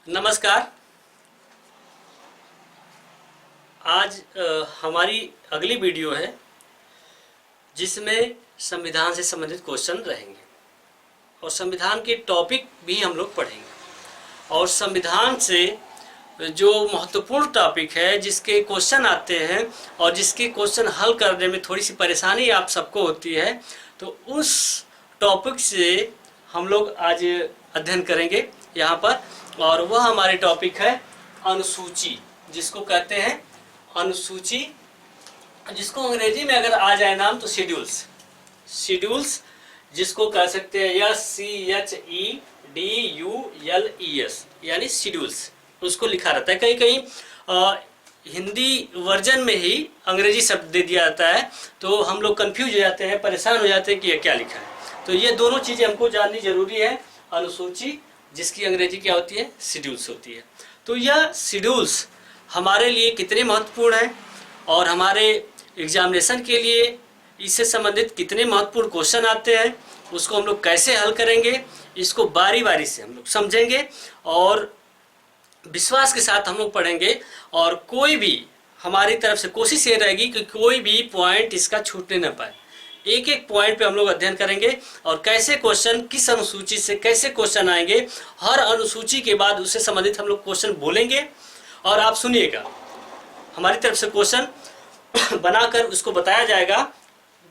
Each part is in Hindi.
नमस्कार। आज हमारी अगली वीडियो है जिसमें संविधान से संबंधित क्वेश्चन रहेंगे और संविधान के टॉपिक भी हम लोग पढ़ेंगे। और संविधान से जो महत्वपूर्ण टॉपिक है, जिसके क्वेश्चन आते हैं और जिसके क्वेश्चन हल करने में थोड़ी सी परेशानी आप सबको होती है, तो उस टॉपिक से हम लोग आज अध्ययन करेंगे यहाँ पर। और वह हमारे टॉपिक है अनुसूची, जिसको कहते हैं अनुसूची, जिसको अंग्रेजी में अगर आ जाए नाम तो शेड्यूल्स, जिसको कह सकते हैं SCHEDULES, यानी शेड्यूल्स उसको लिखा रहता है। कहीं कहीं हिंदी वर्जन में ही अंग्रेजी शब्द दे दिया जाता है, तो हम लोग कंफ्यूज हो जाते हैं, परेशान हो जाते हैं कि यह क्या लिखा है। तो ये दोनों चीज़ें हमको जाननी जरूरी है। अनुसूची, जिसकी अंग्रेजी क्या होती है, शेड्यूल्स होती है। तो यह शेड्यूल्स हमारे लिए कितने महत्वपूर्ण हैं और हमारे एग्जामिनेशन के लिए इससे संबंधित कितने महत्वपूर्ण क्वेश्चन आते हैं, उसको हम लोग कैसे हल करेंगे, इसको बारी बारी से हम लोग समझेंगे और विश्वास के साथ हम लोग पढ़ेंगे। और कोई भी हमारी तरफ से कोशिश ये रहेगी कि कोई भी पॉइंट इसका छूटने न पाए। एक एक पॉइंट पे हम लोग अध्ययन करेंगे और कैसे क्वेश्चन, किस अनुसूची से कैसे क्वेश्चन आएंगे, हर अनुसूची के बाद उससे संबंधित हम लोग क्वेश्चन बोलेंगे और आप सुनिएगा। हमारी तरफ से क्वेश्चन बनाकर उसको बताया जाएगा,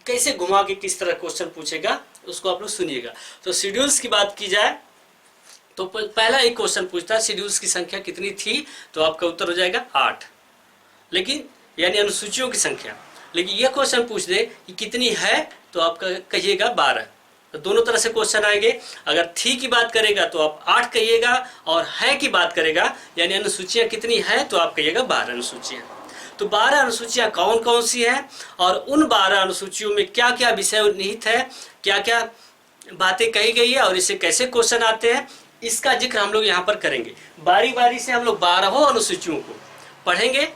कैसे घुमा के किस तरह क्वेश्चन पूछेगा उसको आप लोग सुनिएगा। तो शेड्यूल्स की बात की जाए तो पहला एक क्वेश्चन पूछता है शेड्यूल्स की संख्या कितनी थी, तो आपका उत्तर हो जाएगा 8, लेकिन यानी अनुसूचियों की संख्या। लेकिन यह क्वेश्चन पूछ दे कि कितनी है, तो आप कहिएगा 12। तो दोनों तरह से क्वेश्चन आएंगे। अगर थी की बात करेगा तो आप 8 कहिएगा, और है की बात करेगा यानी अनुसूचियाँ कितनी है तो आप कहिएगा 12 अनुसूचियाँ। तो 12 अनुसूचियाँ कौन कौन सी हैं और उन 12 अनुसूचियों में क्या क्या विषय निहित है, क्या क्या बातें कही गई है और इससे कैसे क्वेश्चन आते हैं, इसका जिक्र हम लोग यहाँ पर करेंगे। बारी बारी से हम लोग 12 अनुसूचियों को पढ़ेंगे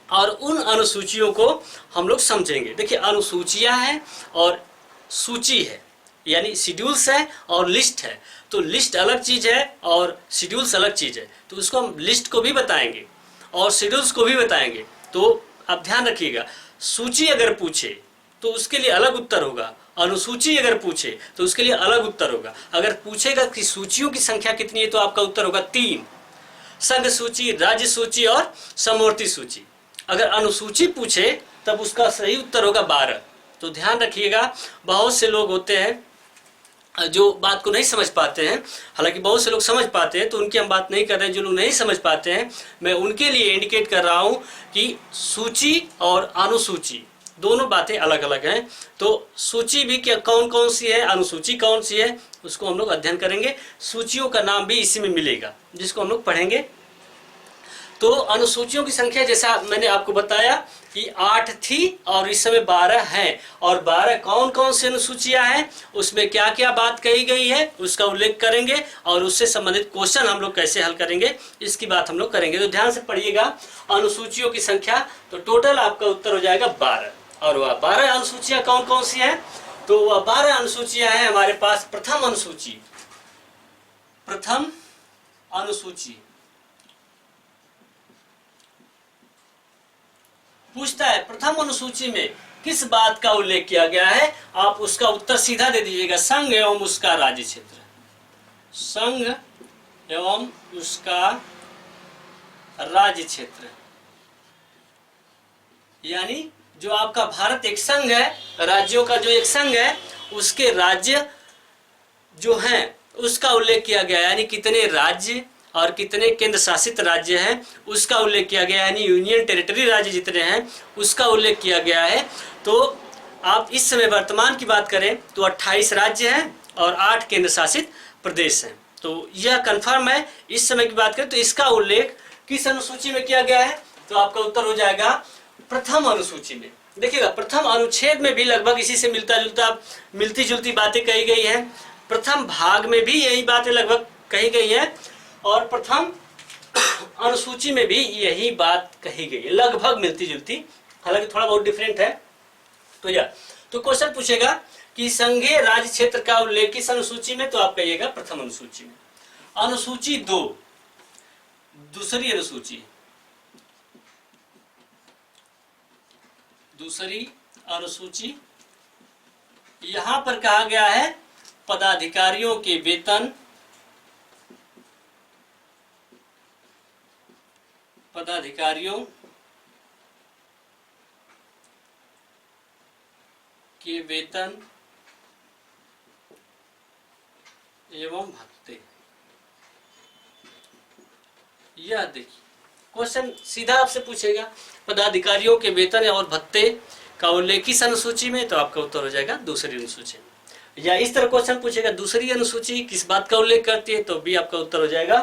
और उन अनुसूचियों को हम लोग समझेंगे। देखिए, अनुसूचियां हैं और सूची है, यानी शेड्यूल्स है और लिस्ट है। तो लिस्ट अलग चीज़ है और शेड्यूल्स अलग चीज़ है। तो उसको हम लिस्ट को भी बताएंगे और शेड्यूल्स को भी बताएंगे। तो आप ध्यान रखिएगा, सूची अगर पूछे तो उसके लिए अलग उत्तर होगा, अनुसूची अगर पूछे तो उसके लिए अलग उत्तर होगा। अगर पूछेगा कि सूचियों की संख्या कितनी है तो आपका उत्तर होगा 3, संघ सूची, राज्य सूची और समवर्ती सूची। अगर अनुसूची पूछे तब उसका सही उत्तर होगा 12। तो ध्यान रखिएगा, बहुत से लोग होते हैं जो बात को नहीं समझ पाते हैं, हालांकि बहुत से लोग समझ पाते हैं, तो उनकी हम बात नहीं कर रहे हैं। जो लोग नहीं समझ पाते हैं, मैं उनके लिए इंडिकेट कर रहा हूं कि सूची और अनुसूची दोनों बातें अलग अलग हैं। तो सूची भी क्या कौन कौन सी है, अनुसूची कौन सी है, उसको हम लोग अध्ययन करेंगे। सूचियों का नाम भी इसी में मिलेगा, जिसको हम लोग पढ़ेंगे। तो अनुसूचियों की संख्या जैसा मैंने आपको बताया कि 8 थी और इस समय 12 हैं। और 12 कौन कौन सी अनुसूचियां हैं, उसमें क्या क्या बात कही गई है, उसका उल्लेख करेंगे और उससे संबंधित क्वेश्चन हम लोग कैसे हल करेंगे, इसकी बात हम लोग करेंगे। तो ध्यान से पढ़िएगा, अनुसूचियों की संख्या, तो टोटल आपका उत्तर हो जाएगा 12। और वह 12 अनुसूचियां कौन कौन सी हैं, तो वह 12 अनुसूचियां हैं हमारे पास। प्रथम अनुसूची पूछता है प्रथम अनुसूची में किस बात का उल्लेख किया गया है, आप उसका उत्तर सीधा दे दीजिएगा, संघ एवं उसका राज्य क्षेत्र। संघ एवं उसका राज्य क्षेत्र, यानी जो आपका भारत एक संघ है, राज्यों का जो एक संघ है, उसके राज्य जो हैं उसका उल्लेख किया गया, यानी कितने राज्य और कितने केंद्र शासित राज्य हैं उसका उल्लेख किया गया, यानी यूनियन टेरिटरी राज्य जितने हैं उसका उल्लेख किया गया है। तो आप इस समय वर्तमान की बात करें तो 28 राज्य हैं और 8 केंद्र शासित प्रदेश हैं। तो यह कंफर्म है। इस समय की बात करें तो इसका उल्लेख किस अनुसूची में किया गया है, तो आपका उत्तर हो जाएगा प्रथम अनुसूची में। देखिएगा, प्रथम अनुच्छेद में भी लगभग इसी से मिलती जुलती बातें कही गई हैं। प्रथम भाग में भी यही बातें लगभग कही गई हैं और प्रथम अनुसूची में भी यही बात कही गई है, लगभग मिलती जुलती, हालांकि थोड़ा बहुत डिफरेंट है। तो क्वेश्चन पूछेगा कि संघीय राज्य क्षेत्र का उल्लेख किस अनुसूची में, तो आप कहिएगा प्रथम अनुसूची में। अनुसूची 2 दूसरी अनुसूची, दूसरी अनुसूची, यहां पर कहा गया है पदाधिकारियों के वेतन, पदाधिकारियों के वेतन एवं भत्ते। यह देखिए क्वेश्चन सीधा आपसे पूछेगा पदाधिकारियों के वेतन और भत्ते का उल्लेख किस अनुसूची में, तो आपका उत्तर हो जाएगा दूसरी अनुसूची में। या इस तरह क्वेश्चन पूछेगा दूसरी अनुसूची किस बात का उल्लेख करती है, तो भी आपका उत्तर हो जाएगा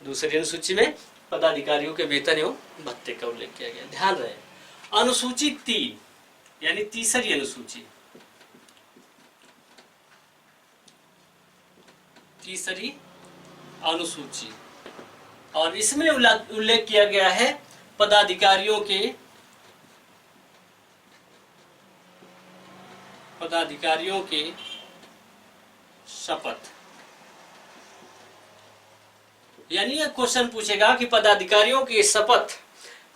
दूसरी अनुसूची में पदाधिकारियों के वेतन एवं भत्ते का उल्लेख किया गया। ध्यान रहे अनुसूची 3 यानी तीसरी अनुसूची, तीसरी अनुसूची, और इसमें उल्लेख किया गया है पदाधिकारियों के, पदाधिकारियों के शपथ। यानी यह क्वेश्चन पूछेगा कि पदाधिकारियों की शपथ,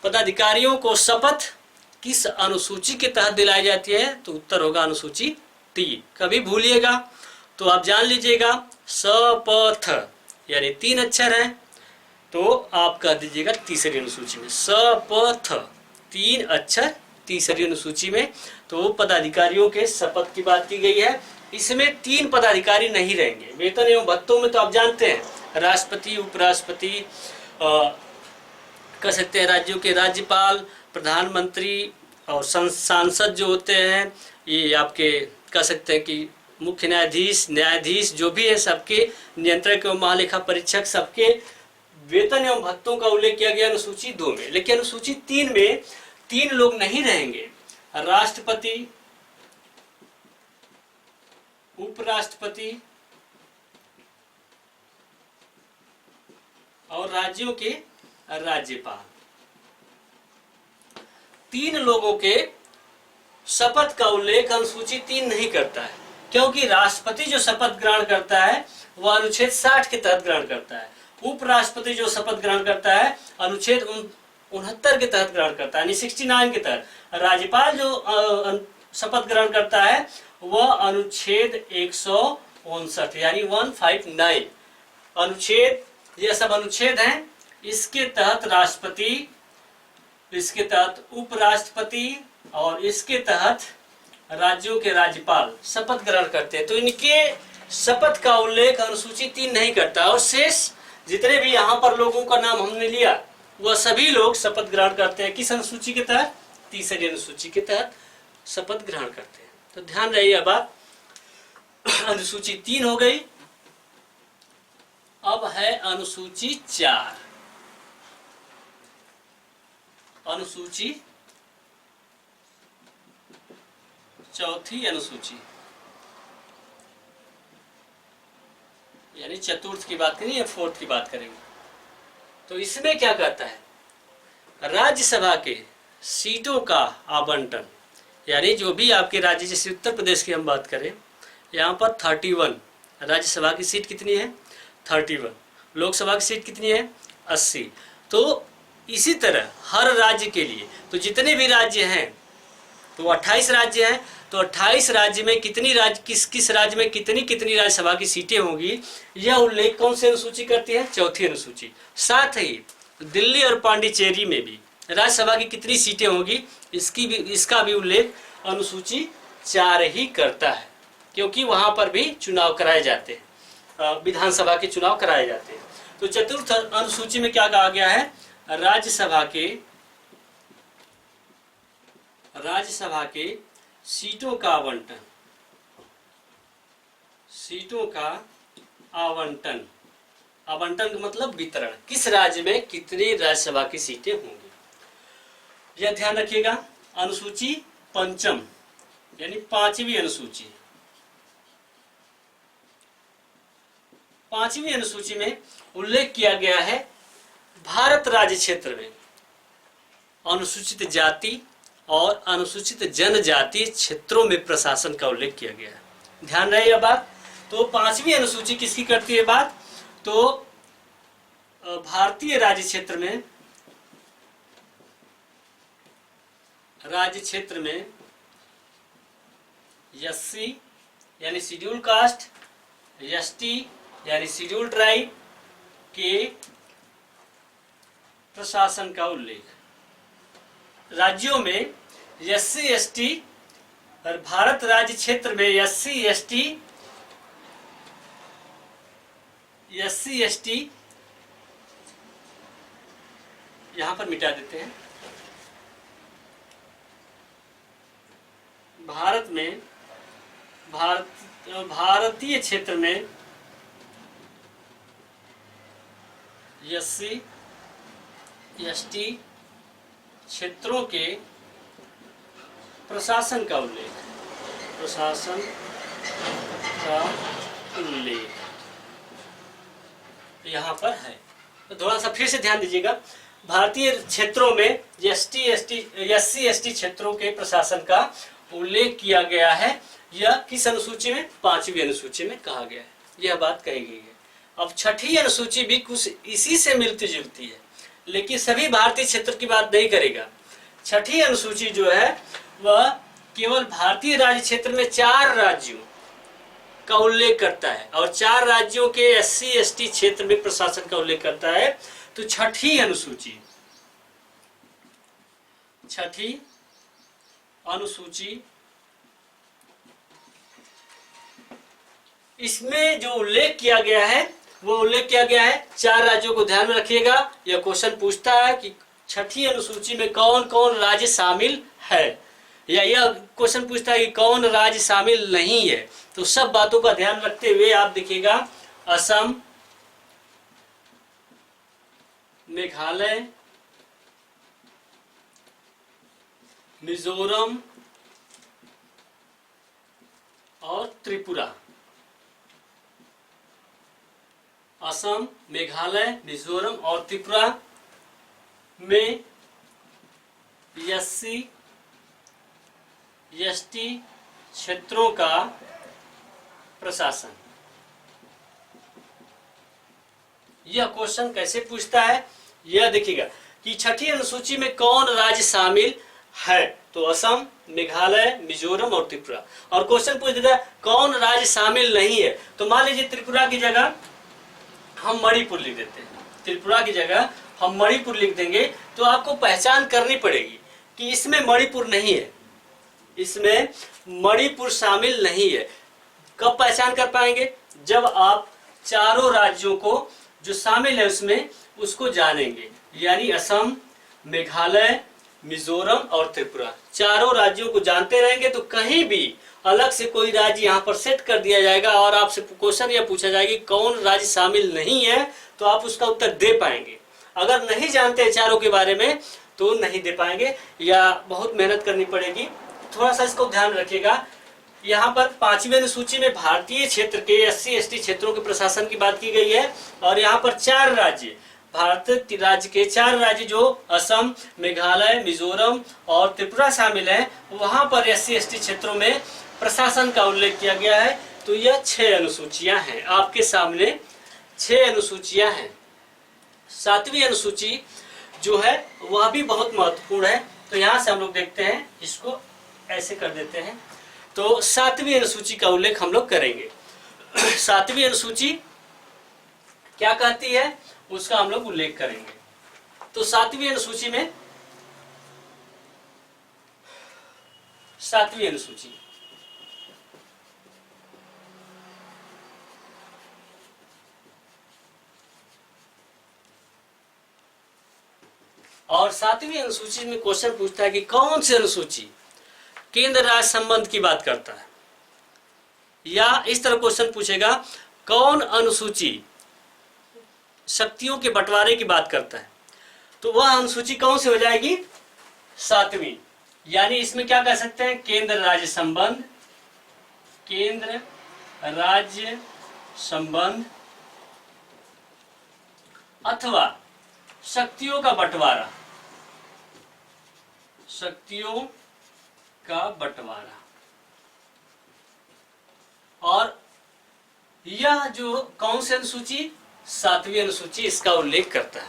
पदाधिकारियों को शपथ किस अनुसूची के तहत दिलाई जाती है, तो उत्तर होगा अनुसूची 3। कभी भूलिएगा तो आप जान लीजिएगा शपथ यानी 3 अक्षर है, तो आप कह दीजिएगा तीसरी अनुसूची में शपथ 3 अक्षर तीसरी अनुसूची में। तो पदाधिकारियों के शपथ की बात की गई है। इसमें 3 पदाधिकारी नहीं रहेंगे। वेतन एवं भत्तों में तो आप जानते हैं राष्ट्रपति, उपराष्ट्रपति, कह सकते हैं राज्यों के राज्यपाल, प्रधानमंत्री और सांसद जो होते हैं, ये आपके कह सकते हैं कि मुख्य न्यायाधीश, न्यायाधीश जो भी है, सबके नियंत्रक एवं महालेखा परीक्षक, सबके वेतन एवं भत्तों का उल्लेख किया गया अनुसूची 2 में। लेकिन अनुसूची 3 में 3 लोग नहीं रहेंगे, राष्ट्रपति, उपराष्ट्रपति और राज्यों के राज्यपाल। 3 लोगों के शपथ का उल्लेख अनुसूची 3 नहीं करता है, क्योंकि राष्ट्रपति जो शपथ ग्रहण करता है वह अनुच्छेद 60 के तहत ग्रहण करता है। उपराष्ट्रपति जो शपथ ग्रहण करता है अनुच्छेद 69 के तहत ग्रहण करता है, यानी 69 के तहत। राज्यपाल जो शपथ ग्रहण करता है वह अनुच्छेद 159 यानी 159 अनुच्छेद, ये सब अनुच्छेद हैं। इसके तहत राष्ट्रपति, इसके तहत उपराष्ट्रपति और इसके तहत राज्यों के राज्यपाल शपथ ग्रहण करते हैं। तो इनके शपथ का उल्लेख अनुसूची 3 नहीं करता। और शेष जितने भी यहाँ पर लोगों का नाम हमने लिया वह सभी लोग शपथ ग्रहण करते हैं किस अनुसूची के तहत, तीसरी अनुसूची के तहत शपथ ग्रहण करते हैं। तो ध्यान रहे यह बात। अनुसूची 3 हो गई। अब है अनुसूची 4, अनुसूची चौथी अनुसूची, यानी चतुर्थ की बात करें या 4th की बात करेंगे। तो इसमें क्या कहता है, राज्यसभा के सीटों का आवंटन, यानी जो भी आपके राज्य, जैसे उत्तर प्रदेश की हम बात करें, यहाँ पर 31 राज्यसभा की सीट कितनी है, 31। लोकसभा की सीट कितनी है, 80। तो इसी तरह हर राज्य के लिए, तो जितने भी राज्य हैं, तो 28 राज्य हैं, तो 28 राज्य में कितनी राज्य, किस किस राज्य में कितनी कितनी राज्यसभा की सीटें होंगी, यह उल्लेख कौन सी अनुसूची करती है, चौथी अनुसूची। साथ ही दिल्ली और पांडिचेरी में भी राज्यसभा की कितनी सीटें होंगी, इसका भी उल्लेख अनुसूची 4 ही करता है, क्योंकि वहां पर भी चुनाव कराए जाते हैं, विधानसभा के चुनाव कराए जाते हैं। तो चतुर्थ अनुसूची में क्या कहा गया है, राज्यसभा के सीटों का आवंटन, सीटों का आवंटन, आवंटन का मतलब वितरण, किस राज्य में कितनी राज्यसभा की सीटें होंगी, यह ध्यान रखिएगा। अनुसूची पंचम यानी 5वीं अनुसूची, 5वीं अनुसूची में उल्लेख किया गया है भारत राज्य क्षेत्र में अनुसूचित जाति और अनुसूचित जनजाति क्षेत्रों में प्रशासन का उल्लेख किया गया है। ध्यान रहे यह बात। तो 5वीं अनुसूची किसकी करती है बात, तो भारतीय राज्य क्षेत्र में एससी यानी शेड्यूल कास्ट, एसटी यानी शेड्यूल ट्राइब के प्रशासन का उल्लेख। राज्यों में एससी एसटी और भारत राज्य क्षेत्र में एससी एसटी यहां पर मिटा देते हैं। भारतीय क्षेत्र में एससी एसटी क्षेत्रों के प्रशासन का उल्लेख यहाँ पर है। तो थोड़ा सा फिर से ध्यान दीजिएगा, भारतीय क्षेत्रों में एससी एसटी क्षेत्रों के प्रशासन का उल्लेख किया गया है। यह किस अनुसूची में? 5वीं अनुसूची में कहा गया है, यह बात कही गई है। अब 6ठी अनुसूची भी कुछ इसी से मिलती जुलती है, लेकिन सभी भारतीय क्षेत्र की बात नहीं करेगा। 6ठी अनुसूची जो है वह केवल भारतीय राज्य क्षेत्र में 4 राज्यों का उल्लेख करता है और 4 राज्यों के एससी एसटी क्षेत्र में प्रशासन का उल्लेख करता है। तो 6ठी अनुसूची इसमें जो उल्लेख किया गया है वो उल्लेख किया गया है 4 राज्यों को। ध्यान में रखिएगा, यह क्वेश्चन पूछता है कि 6ठी अनुसूची में कौन कौन राज्य शामिल है, या यह क्वेश्चन पूछता है कि कौन राज्य शामिल नहीं है। तो सब बातों का ध्यान रखते हुए आप देखिएगा, असम, मेघालय, मिजोरम और त्रिपुरा। असम, मेघालय, मिजोरम और त्रिपुरा में एससी एसटी क्षेत्रों का प्रशासन। यह क्वेश्चन कैसे पूछता है, यह देखिएगा कि 6ठी अनुसूची में कौन राज्य शामिल है। तो असम, मेघालय, मिजोरम और त्रिपुरा। और क्वेश्चन पूछ देता है कौन राज्य शामिल नहीं है। तो मान लीजिए त्रिपुरा की जगह हम मणिपुर लिख देते हैं, त्रिपुरा की जगह हम मणिपुर लिख देंगे, तो आपको पहचान करनी पड़ेगी कि इसमें मणिपुर नहीं है, इसमें मणिपुर शामिल नहीं है। कब पहचान कर पाएंगे? जब आप चारों राज्यों को जो शामिल है उसमें उसको जानेंगे। यानी असम, मेघालय, मिजोरम और त्रिपुरा, चारों राज्यों को जानते रहेंगे तो कहीं भी अलग से कोई राज्य यहाँ पर सेट कर दिया जाएगा और आपसे क्वेश्चन यह पूछा जाएगा कि कौन राज्य शामिल नहीं है, तो आप उसका उत्तर दे पाएंगे। अगर नहीं जानते चारों के बारे में तो नहीं दे पाएंगे या बहुत मेहनत करनी पड़ेगी। थोड़ा सा इसको ध्यान रखिएगा। यहाँ पर 5वीं अनुसूची में भारतीय क्षेत्र के एससी एसटी क्षेत्रों के प्रशासन की बात की गई है और यहाँ पर 4 राज्य, भारत राज्य के 4 राज्य जो असम, मेघालय, मिजोरम और त्रिपुरा शामिल हैं, वहां पर एससी एसटी क्षेत्रों में प्रशासन का उल्लेख किया गया है। तो यह 6 अनुसूचियां हैं, आपके सामने 6 अनुसूचियां हैं। 7वीं अनुसूची जो है वह भी बहुत महत्वपूर्ण है। तो यहाँ से हम लोग देखते हैं, इसको ऐसे कर देते हैं। तो 7वीं अनुसूची का उल्लेख हम लोग करेंगे। 7वीं अनुसूची क्या कहती है उसका हम लोग उल्लेख करेंगे। तो 7वीं अनुसूची में 7वीं अनुसूची और 7वीं अनुसूची में क्वेश्चन पूछता है कि कौन सी अनुसूची केंद्र राज्य संबंध की बात करता है, या इस तरह क्वेश्चन पूछेगा कौन अनुसूची शक्तियों के बंटवारे की बात करता है। तो वह अनुसूची कौन सी हो जाएगी? 7वीं। यानी इसमें क्या कह सकते हैं? केंद्र राज्य संबंध, केंद्र राज्य संबंध अथवा शक्तियों का बंटवारा, शक्तियों का बंटवारा। और यह जो कौन सी अनुसूची? 7वीं अनुसूची इसका उल्लेख करता है।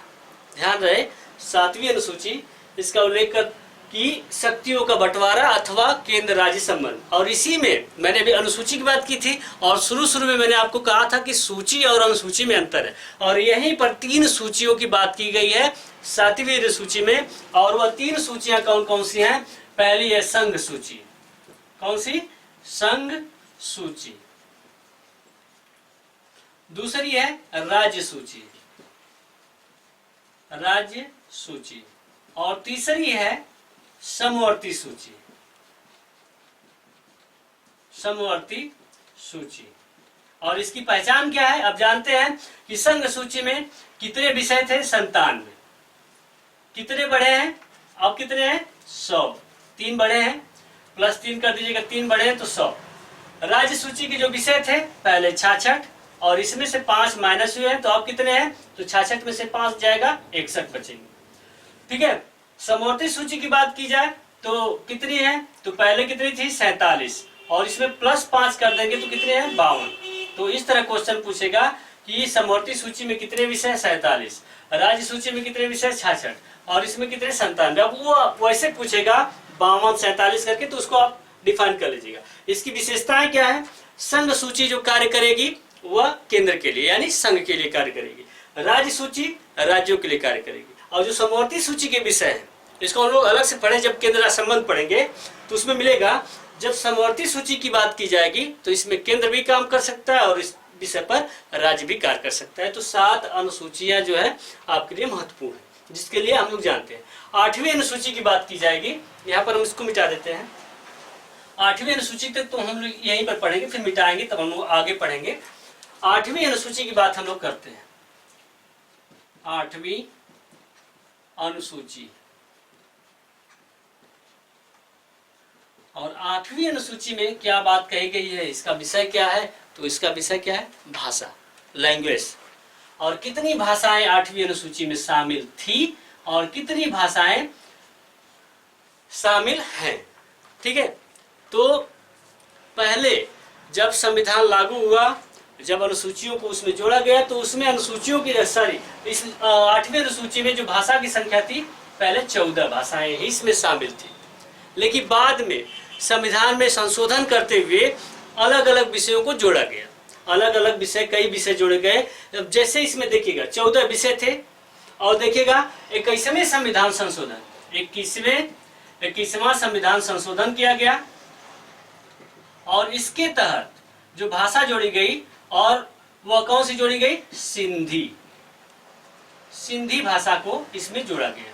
ध्यान रहे, 7वीं अनुसूची इसका उल्लेख कर कि शक्तियों का बंटवारा अथवा केंद्र राज्य संबंध। और इसी में मैंने अभी अनुसूची की बात की थी और शुरू में मैंने आपको कहा था कि सूची और अनुसूची में अंतर है, और यहीं पर 3 सूचियों की बात की गई है 7वीं अनुसूची में। और वह 3 सूचियां कौन कौन सी हैं? पहली है संघ सूची। कौन सी? संघ सूची। दूसरी है राज्य सूची, राज्य सूची। और तीसरी है समवर्ती सूची, समवर्ती सूची। और इसकी पहचान क्या है? अब जानते हैं कि संघ सूची में कितने विषय थे? 97। कितने बढ़े हैं? अब कितने हैं? 100। 3 बढ़े हैं, प्लस 3 कर दीजिएगा, 3 बढ़े हैं तो 100। राज्य सूची के जो विषय थे पहले 66, और इसमें से 5 माइनस हुए हैं तो अब कितने हैं? तो 66 में से 5 जाएगा, 61 बचेंगे। ठीक है। समवर्ती सूची की बात की जाए तो कितनी है? तो पहले कितनी थी? 47, और इसमें प्लस 5 कर देंगे तो कितने हैं? 52। तो इस तरह क्वेश्चन पूछेगा कि समवर्ती सूची में कितने विषय? 47। राज्य सूची में कितने विषय? 66, और इसमें कितने? 97। अब वो वैसे पूछेगा 52 47 करके, तो उसको आप डिफाइन कर लीजिएगा। इसकी विशेषताएं क्या है? संघ सूची जो कार्य करेगी वह केंद्र के लिए यानी संघ के लिए कार्य करेगी, राज्य सूची राज्यों के लिए कार्य करेगी, और जो समवर्ती सूची के विषय है इसको हम लोग अलग से पढ़े, जब केंद्र राज्य संबंध पढ़ेंगे तो उसमें मिलेगा। जब समवर्ती सूची की बात की जाएगी तो इसमें केंद्र भी काम कर सकता है और इस विषय पर राज्य भी कार्य कर सकता है। तो 7 अनुसूचियां जो है आपके लिए महत्वपूर्ण है, जिसके लिए हम लोग जानते हैं। 8वीं अनुसूची की बात की जाएगी, यहाँ पर हम इसको मिटा देते हैं। 8वीं अनुसूची तक तो हम लोग यहीं पर पढ़ेंगे, फिर मिटाएंगे तब हम लोग आगे पढ़ेंगे। 8वीं अनुसूची की बात हम लोग करते हैं। 8वीं अनुसूची, और 8वीं अनुसूची में क्या बात कही गई है? इसका विषय क्या है? तो इसका विषय क्या है? भाषा, लैंग्वेज। और कितनी भाषाएं 8वीं अनुसूची में शामिल थी और कितनी भाषाएं शामिल हैं? ठीक है। तो पहले जब संविधान लागू हुआ, जब अनुसूचियों को उसमें जोड़ा गया, तो उसमें अनुसूचियों की इस 8वीं अनुसूची में जो भाषा की संख्या थी पहले 14 भाषाएं ही इसमें शामिल थी। लेकिन बाद में संविधान में संशोधन करते हुए अलग अलग विषयों को जोड़ा गया, अलग अलग विषय, कई विषय जोड़े गए। जैसे इसमें देखिएगा 14 विषय थे, और देखिएगा 21वें संविधान संशोधन, 21वां संविधान संशोधन किया गया, और इसके तहत जो भाषा जोड़ी गई, और वह कौन सी जोड़ी गई? सिंधी। सिंधी भाषा को इसमें जोड़ा गया।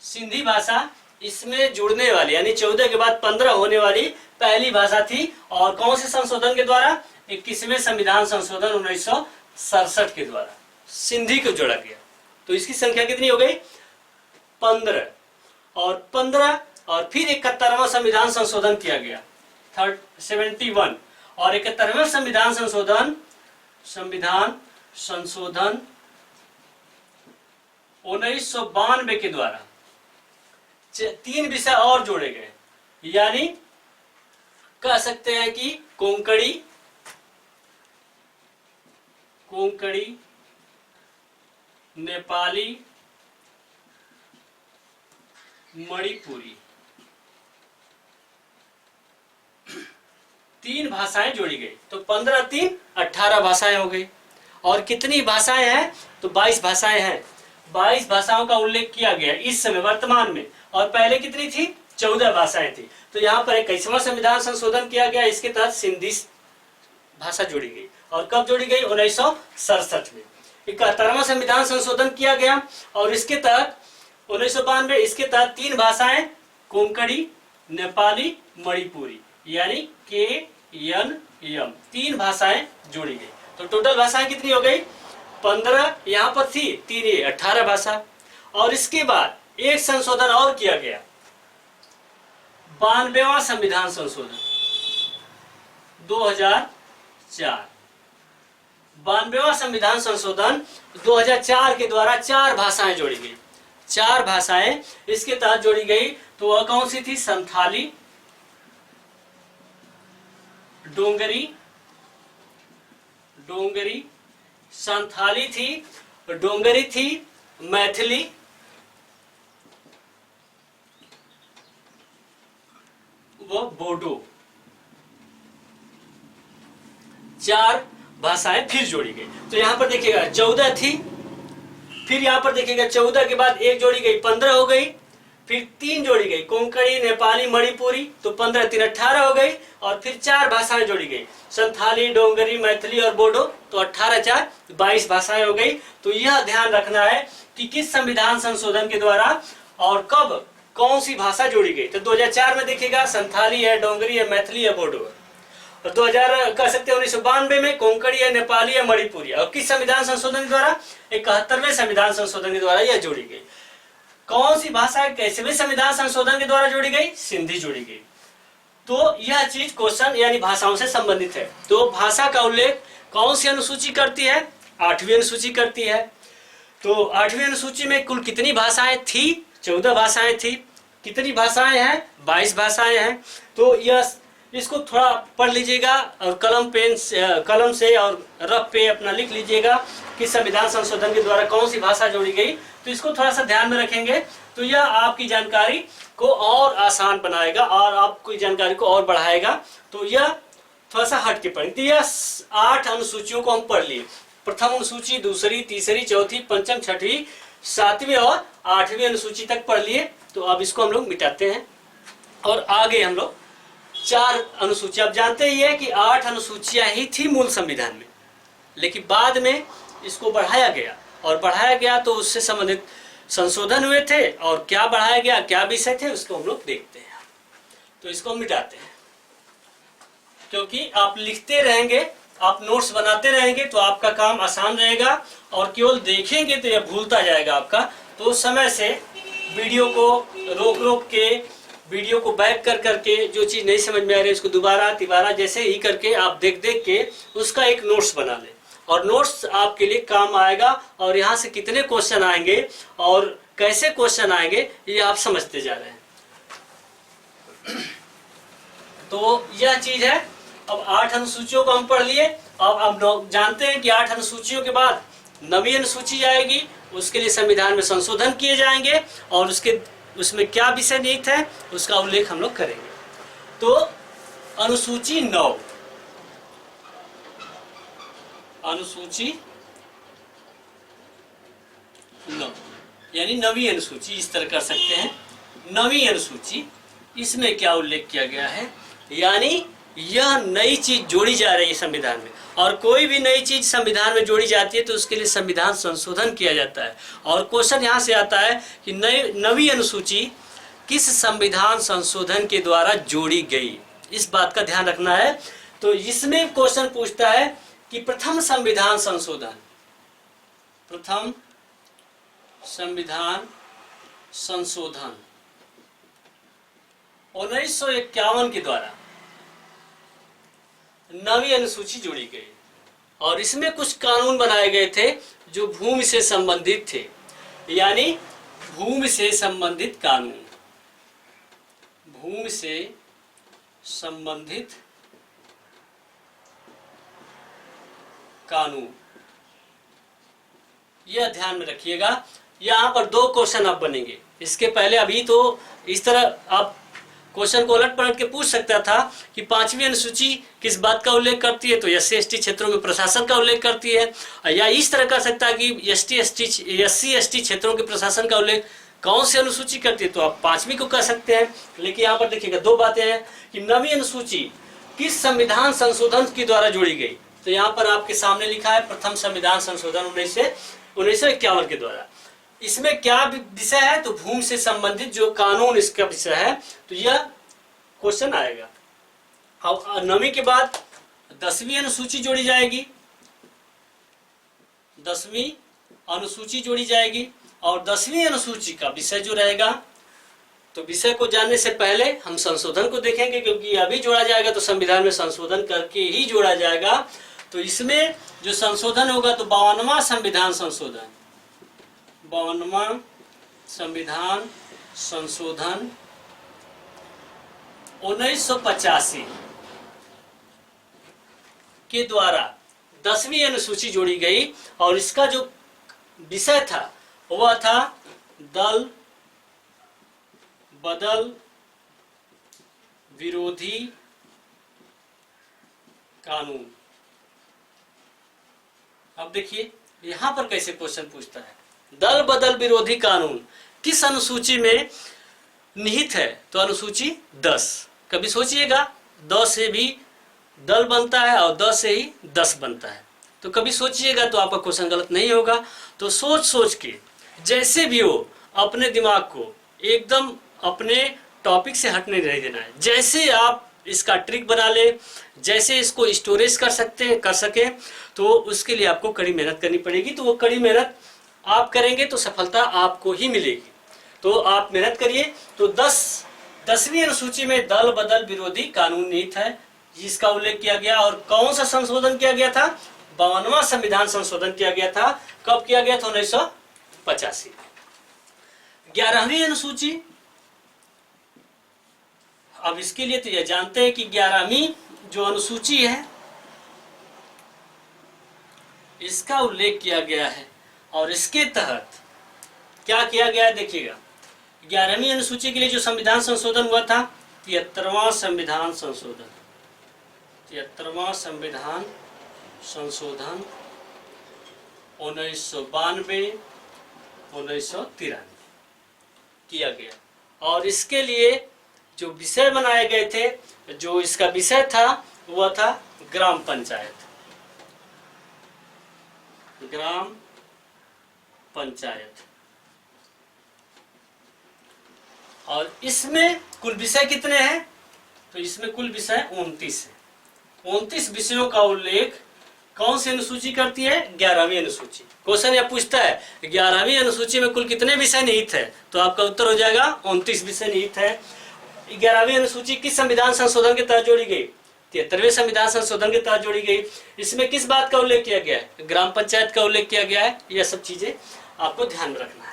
सिंधी भाषा इसमें जुड़ने वाली यानी 14 के बाद 15 होने वाली पहली भाषा थी। और कौन से संशोधन के द्वारा? 21वें संविधान संशोधन 1967 के द्वारा सिंधी को जोड़ा गया। तो इसकी संख्या कितनी हो गई? 15। और 15, और फिर 71वां संविधान संशोधन किया गया 71, और 71वें संविधान संशोधन 1992 के द्वारा 3 विषय और जोड़े गए, यानी कह सकते हैं कि कोंकणी, नेपाली, मणिपुरी, 3 भाषाएं जोड़ी गई। तो 15 3 18 भाषाएं हो गई। और कितनी भाषाएं हैं? तो 22 भाषाएं हैं। 22 भाषाओं का उल्लेख किया गया इस समय वर्तमान में, और पहले कितनी थी? 14 भाषाएं थी। तो यहाँ पर 21वां संविधान संशोधन किया गया, इसके तहत सिंधी भाषा जोड़ी गई। और कब जोड़ी गई? 1967 में। 71वां संविधान संशोधन किया गया, और इसके तहत 1992, इसके तहत 3 भाषाएं कोंकणी, नेपाली, मणिपुरी, यानी KNM, 3 भाषाएं जोड़ी गई। तो टोटल भाषाएं कितनी हो गई? 15 यहाँ पर थी, 3 ये 18 भाषा। और इसके बाद एक संशोधन और किया गया, 92वां संविधान संशोधन 2004। 92वां संविधान संशोधन 2004 के द्वारा 4 भाषाएं जोड़ी गई। 4 भाषाएं इसके तहत जोड़ी गई। तो वह कौन सी थी? संथाली, डोंगरी, डोंगरी, संथाली थी, डोंगरी थी, मैथिली, वो बोडो, 4 भाषाएं फिर जोड़ी गई। तो यहां पर देखिएगा 14 थी, फिर यहां पर देखिएगा 14 के बाद एक जोड़ी गई 15 हो गई, फिर 3 जोड़ी गई कोंकणी, नेपाली, मणिपुरी, तो 15 3 18 हो गई, और फिर 4 भाषाएं जोड़ी गई संथाली, डोंगरी, मैथिली और बोडो, तो 18 4 22 भाषाएं हो गई। तो यह ध्यान रखना है कि किस संविधान संशोधन के द्वारा और कब कौन सी भाषा जोड़ी गई। तो 2004 में देखिएगा संथाली है, डोंगरी है, मैथिली है, बोडो है, और 2000 कह सकते हैं 1992 में कोंकणी है, नेपाली है, मणिपुरी है। और किस संविधान संशोधन के द्वारा? 71वें संविधान संशोधन के द्वारा यह जोड़ी गई। कौन सी भाषा कैसेवें संविधान संशोधन के द्वारा जोड़ी गई? सिंधी जोड़ी गई। तो यह चीज क्वेश्चन यानी भाषाओं से संबंधित है। तो भाषा का उल्लेख कौन सी अनुसूची करती है? 8वीं अनुसूची करती है। तो 8वीं अनुसूची में कुल कितनी भाषाएं थी? 14 भाषाएं थी। कितनी भाषाएं हैं? 22 भाषाएं हैं। तो यह इसको थोड़ा पढ़ लीजिएगा और कलम से और रफ पे अपना लिख लीजिएगा कि संविधान संशोधन के द्वारा कौन सी भाषा जोड़ी गई। तो इसको थोड़ा सा ध्यान में रखेंगे तो यह आपकी जानकारी को और आसान बनाएगा और आपकी जानकारी को और बढ़ाएगा। तो यह थोड़ा सा हट के पढ़ेंगे। तो यह 8 अनुसूचियों को हम पढ़ लिए। प्रथम अनुसूची, दूसरी, तीसरी, चौथी, पंचम, छठवीं, 7वीं और 8वीं अनुसूची तक पढ़ लिए। तो अब इसको हम लोग मिटाते हैं और आगे हम लोग 4 अनुसूचियां। आप जानते ही है कि 8 अनुसूचियां ही थी मूल संविधान में, लेकिन बाद में इसको बढ़ाया गया और बढ़ाया गया तो उससे संबंधित संशोधन हुए थे। और क्या बढ़ाया गया, क्या विषय थे, उसको हम लोग देखते हैं। तो इसको हम मिटाते हैं, क्योंकि आप लिखते रहेंगे, आप नोट्स बनाते रहेंगे तो आपका काम आसान रहेगा, और केवल देखेंगे तो यह भूलता जाएगा आपका। तो समय से वीडियो को रोक रोक के, वीडियो को बैक कर करके, जो चीज़ नहीं समझ में आ रही है उसको दोबारा तिबारा जैसे ही करके आप देख देख के उसका एक नोट्स बना लें, और नोट्स आपके लिए काम आएगा। और यहाँ से कितने क्वेश्चन आएंगे और कैसे क्वेश्चन आएंगे ये आप समझते जा रहे हैं। तो यह चीज है। अब 8 अनुसूचियों को हम पढ़ लिए। अब जानते हैं कि 8 अनुसूचियों के बाद 9वीं अनुसूची आएगी, उसके लिए संविधान में संशोधन किए जाएंगे और उसमें क्या विषय निहित है उसका उल्लेख हम लोग करेंगे। तो अनुसूची 9, अनुसूची 9 यानी 9वीं अनुसूची, इस तरह कर सकते हैं। 9वीं अनुसूची, इसमें क्या उल्लेख किया गया है, यानी यह नई चीज जोड़ी जा रही है संविधान में। और कोई भी नई चीज संविधान में जोड़ी जाती है तो उसके लिए संविधान संशोधन किया जाता है। और क्वेश्चन यहाँ से आता है कि 9वीं अनुसूची किस संविधान संशोधन के द्वारा जोड़ी गई, इस बात का ध्यान रखना है। तो इसमें क्वेश्चन पूछता है कि प्रथम संविधान संशोधन, प्रथम संविधान संशोधन 1951 के द्वारा 9वीं अनुसूची जोड़ी गई, और इसमें कुछ कानून बनाए गए थे जो भूमि से संबंधित थे, यानी भूमि से संबंधित कानून, भूमि से संबंधित कानून, यह ध्यान में रखिएगा। यहाँ पर 2 क्वेश्चन अब बनेंगे। इसके पहले अभी तो इस तरह आप क्वेश्चन को उलट पलट के पूछ सकता था कि 5वीं अनुसूची किस बात का उल्लेख करती है, तो SC/ST क्षेत्रों में प्रशासन का उल्लेख करती है। या इस तरह कर सकता है कि SC/ST क्षेत्रों के प्रशासन का उल्लेख कौन सी अनुसूची करती है, तो आप 5वीं को कह सकते हैं। लेकिन यहाँ पर देखिएगा 2 बातें हैं कि 9वीं अनुसूची किस संविधान संशोधन के द्वारा जोड़ी गई। तो यहाँ पर आपके सामने लिखा है प्रथम संविधान संशोधन 1951 के द्वारा। इसमें क्या विषय है, तो भूमि से संबंधित जो कानून इसका विषय है, तो यह क्वेश्चन आएगा। अब 9वीं के बाद 10वीं अनुसूची जोड़ी जाएगी, 10वीं अनुसूची जोड़ी जाएगी। और 10वीं अनुसूची का विषय जो रहेगा, तो विषय को जानने से पहले हम संशोधन को देखेंगे, क्योंकि अभी जोड़ा जाएगा तो संविधान में संशोधन करके ही जोड़ा जाएगा। तो इसमें जो संशोधन होगा तो 52वां संविधान संशोधन, 52वां संविधान संशोधन 1985 के द्वारा 10वीं अनुसूची जोड़ी गई और इसका जो विषय था वह था दल बदल विरोधी कानून। अब देखिए यहां पर कैसे क्वेश्चन पूछता है, दल बदल विरोधी कानून किस अनुसूची में निहित है? तो अनुसूची 10। कभी सोचिएगा 10 से भी दल बनता है और 10 से ही 10 बनता है, तो कभी सोचिएगा तो आपका क्वेश्चन गलत नहीं होगा। तो सोच सोच के जैसे भी हो अपने दिमाग को एकदम अपने टॉपिक से हटने नहीं देना है। जैसे आप इसका ट्रिक बना ले, जैसे इसको स्टोरेज कर सके, तो उसके लिए आपको कड़ी मेहनत करनी पड़ेगी। तो वो कड़ी मेहनत आप करेंगे तो सफलता आपको ही मिलेगी। तो आप मेहनत करिए। तो 10वीं अनुसूची में दल बदल विरोधी कानून निहित है, जिसका उल्लेख किया गया। और कौन सा संशोधन किया गया था? 52वां संविधान संशोधन किया गया था। कब किया गया था? 1985। 11वीं अनुसूची, अब इसके लिए तो यह जानते हैं कि 11वीं जो अनुसूची है इसका उल्लेख किया गया है और इसके तहत क्या किया गया है देखिएगा। 11वीं अनुसूची के लिए जो संविधान संशोधन हुआ था 73वां संविधान संशोधन, 73वां संविधान संशोधन 1992 1993 किया गया। और इसके लिए जो विषय बनाए गए थे, जो इसका विषय था वह था ग्राम पंचायत। ग्राम पंचायत। और इसमें कुल विषय कितने हैं? तो इसमें कुल विषय 29 है। 29 विषयों का उल्लेख कौन सी अनुसूची करती है? 11वीं अनुसूची। क्वेश्चन यह पूछता है 11वीं अनुसूची में कुल कितने विषय निहित है? तो आपका उत्तर हो जाएगा 29 विषय निहित है। 11वीं अनुसूची किस संविधान संशोधन के तहत जोड़ी गई? 73वें संविधान संशोधन के तहत जोड़ी गई। इसमें किस बात का उल्लेख किया गया है? ग्राम पंचायत का उल्लेख किया गया है। यह सब चीजें आपको ध्यान में रखना है।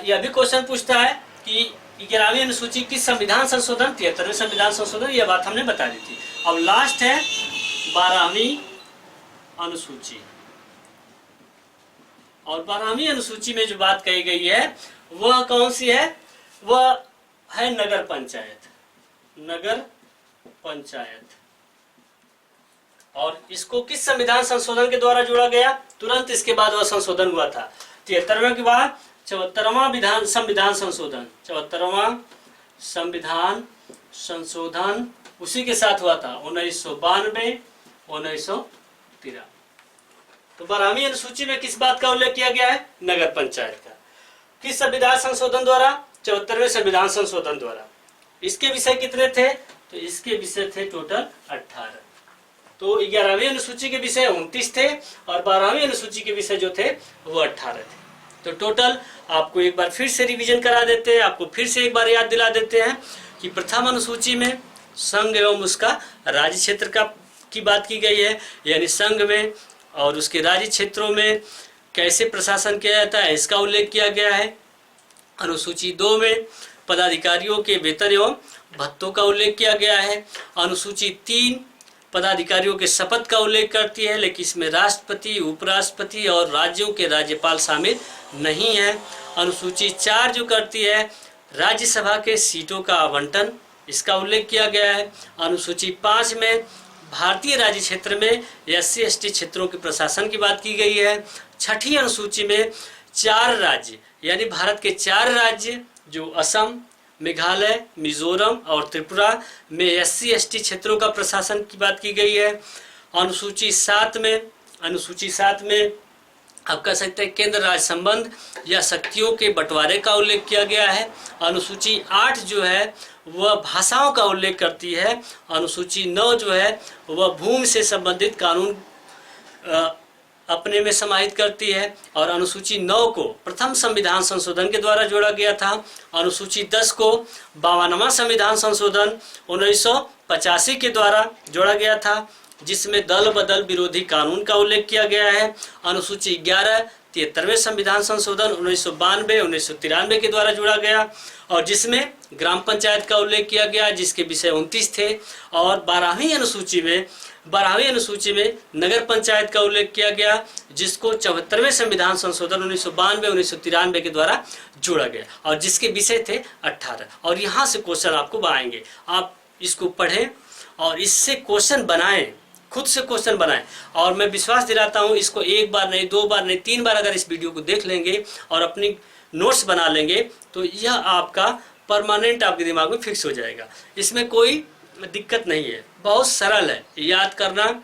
यह भी क्वेश्चन पूछता है कि 11वीं अनुसूची किस संविधान संशोधन? 73वें संविधान संशोधन। यह बात हमने बता दी थी। अब लास्ट है 12वीं अनुसूची। और 12वीं अनुसूची में जो बात कही गई है वह कौन सी है? वह है नगर पंचायत। नगर पंचायत। और इसको किस संविधान संशोधन के द्वारा जोड़ा गया? तुरंत इसके बाद वह संशोधन हुआ था। 73वें के बाद 74वां संविधान संशोधन, 74वां संविधान संशोधन उसी के साथ हुआ था 1992 1993। तो 12वीं अनुसूची में किस बात का उल्लेख किया गया है? नगर पंचायत का। किस संविधान संशोधन द्वारा? 74वें संविधान संशोधन द्वारा। इसके विषय कितने थे? तो इसके विषय थे टोटल 18। तो 11वीं अनुसूची के विषय 29 थे और 12वीं अनुसूची के विषय जो थे वो 18 थे। तो टोटल आपको एक बार फिर से रिवीजन करा देते हैं, आपको फिर से एक बार याद दिला देते हैं कि प्रथम अनुसूची में संघ एवं उसका राज्य क्षेत्र की बात की गई है, यानी संघ में और उसके राज्य क्षेत्रों में कैसे प्रशासन किया जाता है इसका उल्लेख किया गया है। अनुसूची 2 में पदाधिकारियों के वेतन एवं भत्तों का उल्लेख किया गया है। अनुसूची 3 पदाधिकारियों के शपथ का उल्लेख करती है, लेकिन इसमें राष्ट्रपति, उपराष्ट्रपति और राज्यों के राज्यपाल शामिल नहीं है। अनुसूची 4 जो करती है राज्यसभा के सीटों का आवंटन, इसका उल्लेख किया गया है। अनुसूची 5 में भारतीय राज्य क्षेत्र में SC/ST क्षेत्रों के प्रशासन की बात की गई है। छठी अनुसूची में 4 राज्य यानी भारत के 4 राज्य जो असम, मेघालय, मिजोरम और त्रिपुरा में SC/ST क्षेत्रों का प्रशासन की बात की गई है। अनुसूची 7 में आप कह सकते हैं केंद्र राज्य संबंध या शक्तियों के बंटवारे का उल्लेख किया गया है। अनुसूची 8 जो है वह भाषाओं का उल्लेख करती है। अनुसूची 9 जो है वह भूमि से संबंधित कानून अपने में समाहित करती है। और अनुसूची 9 को प्रथम संविधान संशोधन के द्वारा जोड़ा गया था। अनुसूची 10 को 52वां संविधान संशोधन 1985 के द्वारा जोड़ा गया था, जिसमें दल बदल विरोधी कानून का उल्लेख किया गया है। अनुसूची 11 73वें संविधान संशोधन 1992 1993 के द्वारा जोड़ा गया और जिसमें ग्राम पंचायत का उल्लेख किया गया, जिसके विषय 29 थे। और 12वीं अनुसूची में 12वीं अनुसूची में नगर पंचायत का उल्लेख किया गया, जिसको 74वें संविधान संशोधन 1992-1993 के द्वारा जोड़ा गया और जिसके विषय थे 18। और यहाँ से क्वेश्चन आपको आएंगे, आप इसको पढ़ें और इससे क्वेश्चन बनाएं, खुद से क्वेश्चन बनाएं। और मैं विश्वास दिलाता हूँ, इसको एक बार नहीं, 2 बार नहीं, 3 बार अगर इस वीडियो को देख लेंगे और अपनी नोट्स बना लेंगे तो यह आपका परमानेंट आपके दिमाग में फिक्स हो जाएगा। इसमें कोई दिक्कत नहीं है, बहुत सरल है याद करना।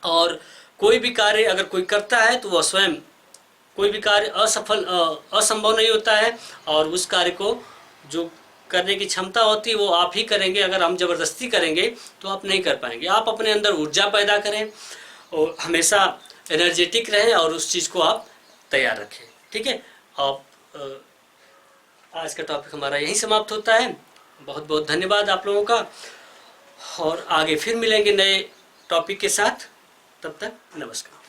और कोई भी कार्य अगर कोई करता है तो वह स्वयं, कोई भी कार्य असंभव नहीं होता है, और उस कार्य को जो करने की क्षमता होती है वो आप ही करेंगे। अगर हम जबरदस्ती करेंगे तो आप नहीं कर पाएंगे। आप अपने अंदर ऊर्जा पैदा करें और हमेशा एनर्जेटिक रहें और उस चीज़ को आप तैयार रखें। ठीक है, आप आज का टॉपिक हमारा यहीं समाप्त होता है। बहुत बहुत धन्यवाद आप लोगों का, और आगे फिर मिलेंगे नए टॉपिक के साथ। तब तक नमस्कार।